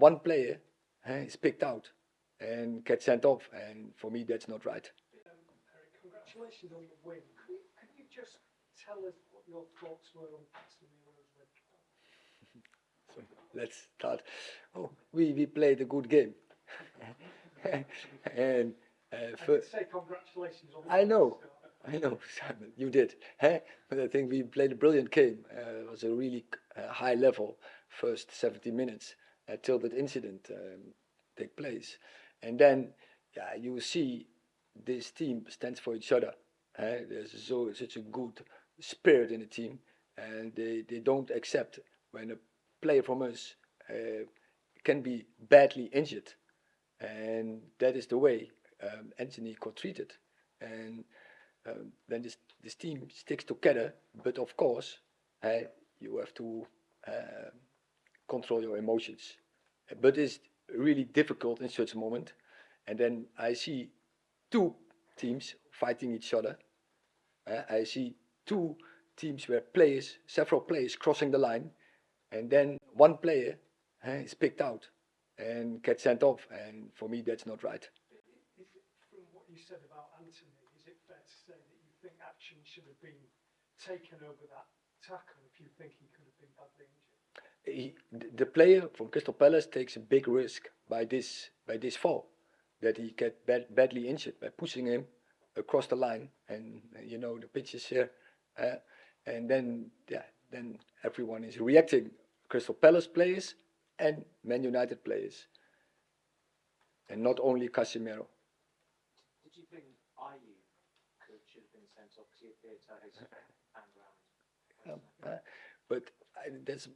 one player is picked out and gets sent off, and for me that's not right. Erik, congratulations on the win. Could you just tell us what your thoughts were on Casemiro's red card? So let's start. Oh, we played a good game. And I did say congratulations on the I win. know, Simon, you did. But I think we played a brilliant game. It was a really high level first 70 minutes till that incident take place. And then, yeah, you see this team stands for each other. There's such a good spirit in the team, and they don't accept when a player from us can be badly injured. And that is the way Antony got treated. And then this team sticks together, but of course, you have to control your emotions. But it's really difficult in such a moment. And then I see two teams fighting each other. I see two teams where several players crossing the line, and then one player is picked out and gets sent off. And for me, that's not right. Is it, from what you said about Antony, is it fair to say that you think action should have been taken over that tackle if you think he could have been badly injured? The player from Crystal Palace takes a big risk by this fall, that he gets badly injured by pushing him across the line, and the pitch is here, and then everyone is reacting. Crystal Palace players and Man United players, and not only Casemiro. Did you think Ayew should have been sent off because he appeared to have his hand round? But that's,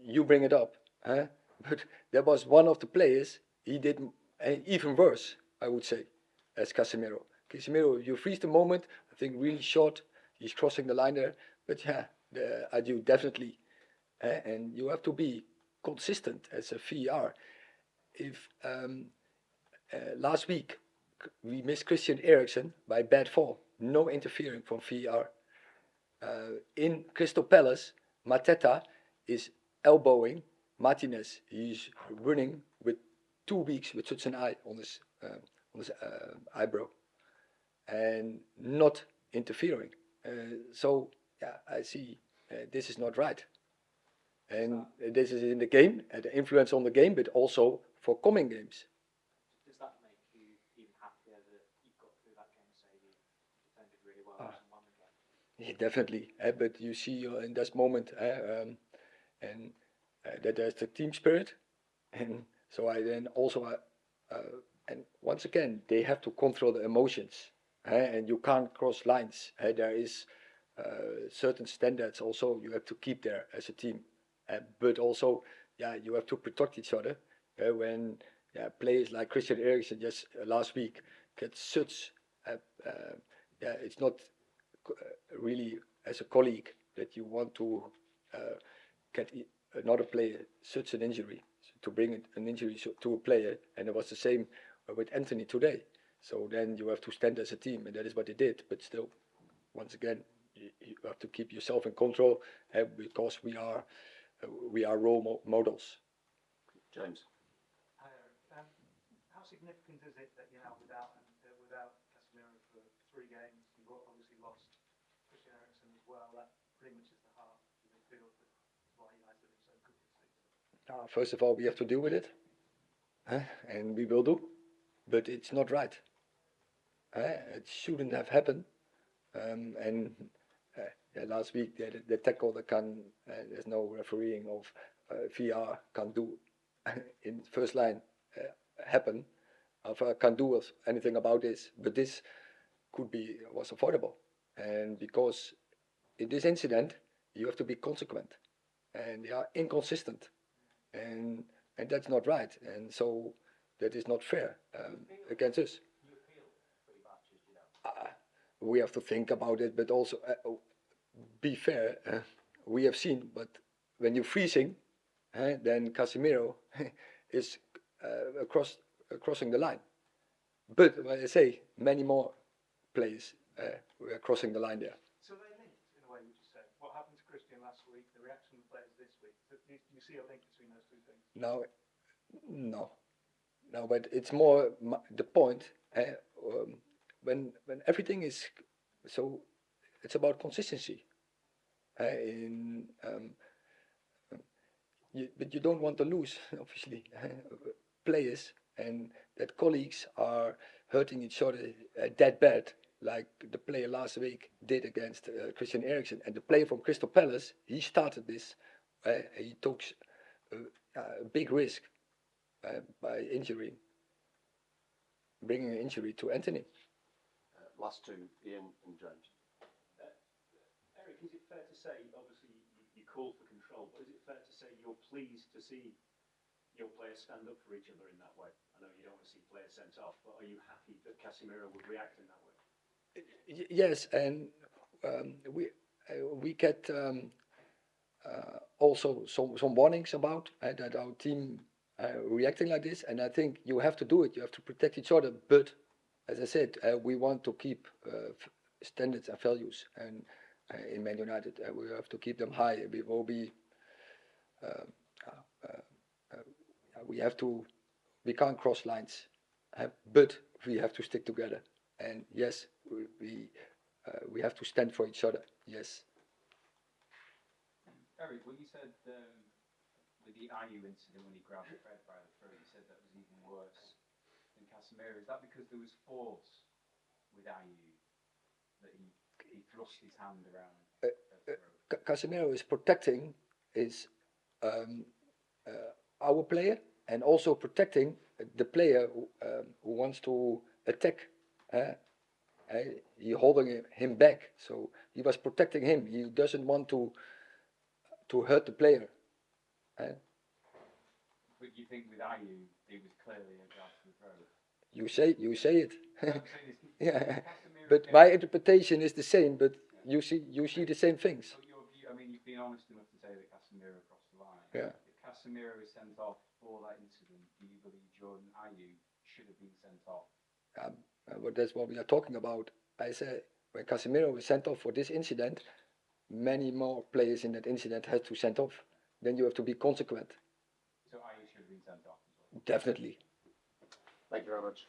you bring it up, but there was one of the players, he did even worse, I would say, as Casemiro. Casemiro, you freeze the moment, I think really short, he's crossing the line there, but yeah, Ayew definitely, and you have to be consistent as a VAR. If last week we missed Christian Eriksen by bad fall, no interfering from VAR. In Crystal Palace, Mateta is elbowing Martinez. He's running with 2 weeks with such an eye on his eyebrow, and not interfering. So yeah, I see this is not right. And this is in the game, the influence on the game, but also for coming games. Does that make you even happier that you got through that game, say you defended really well and won the game? Yeah, definitely. But you see in this moment, and that there's the team spirit, and so I then also, and once again, they have to control the emotions, and you can't cross lines. There is certain standards also you have to keep there as a team. But also, yeah, you have to protect each other. When players like Christian Eriksen just last week get such, it's not really as a colleague that you want to get another player such an injury, to bring an injury to a player, and it was the same with Antony today. So then you have to stand as a team, and that is what they did. But still, once again, you have to keep yourself in control, because we are role models. James. Hi, Erik. How significant is it that you're now without Casemiro for 3 games? You've obviously lost Christian Eriksen as well. That pretty much is the heart of the midfield. That's why United have been so good this season. First of all, we have to deal with it, and we will do. But it's not right. It shouldn't have happened. Last week the tackle that there's no refereeing of VR can do in first line happen. Can't do anything about this, but this was avoidable, and because in this incident you have to be consequent, and they are inconsistent, and that's not right, and so that is not fair against us. You appeal pretty much, as you know. We have to think about it, but also be fair. We have seen, but when you're freezing, then Casemiro is crossing the line. But when I say many more players were crossing the line there. So they linked in a way, would you say? What happened to Christian last week, the reaction of the players this week? Do you see a link between those two things? Now, No, no, but it's more the point. When everything is so, it's about consistency. In but you don't want to lose, obviously, players, and that colleagues are hurting each other that bad, like the player last week did against Christian Eriksen. And the player from Crystal Palace, he started this. He took a big risk by injury, bringing an injury to Antony. Last two, Ian and James. Erik, is it fair to say, obviously you call for control, but is it fair to say you're pleased to see your players stand up for each other in that way? I know you don't want to see players sent off, but are you happy that Casemiro would react in that way? Yes, and we get also some warnings about that our team reacting like this, and I think you have to do it. You have to protect each other, but as I said, we want to keep standards and values, and in Man United we have to keep them high. We will be. We can't cross lines, but we have to stick together. And yes, we have to stand for each other. Yes. Erik, when you said with the Ayew incident when he grabbed Fred by the throat, you said that was even worse than Casemiro. Is that because there was force with Ayew that he thrust his hand around the throat? Casemiro is protecting our player and also protecting the player who wants to attack. He holding him back, so he was protecting him. He doesn't want to hurt the player. But you think with Ayew, he was clearly a grab to the throat? You say it. Yeah, Casemiro but came- my interpretation is the same. But you see the same things. So your view, I mean, you've been honest enough to say that Casemiro crossed the line. Yeah. If Casemiro is sent off for that incident, do you believe Jordan Ayew should have been sent off? But that's what we are talking about. I say when Casemiro was sent off for this incident, many more players in that incident had to send off. Then you have to be consequent. So Ayew should have been sent off as well. Definitely. Thank you very much.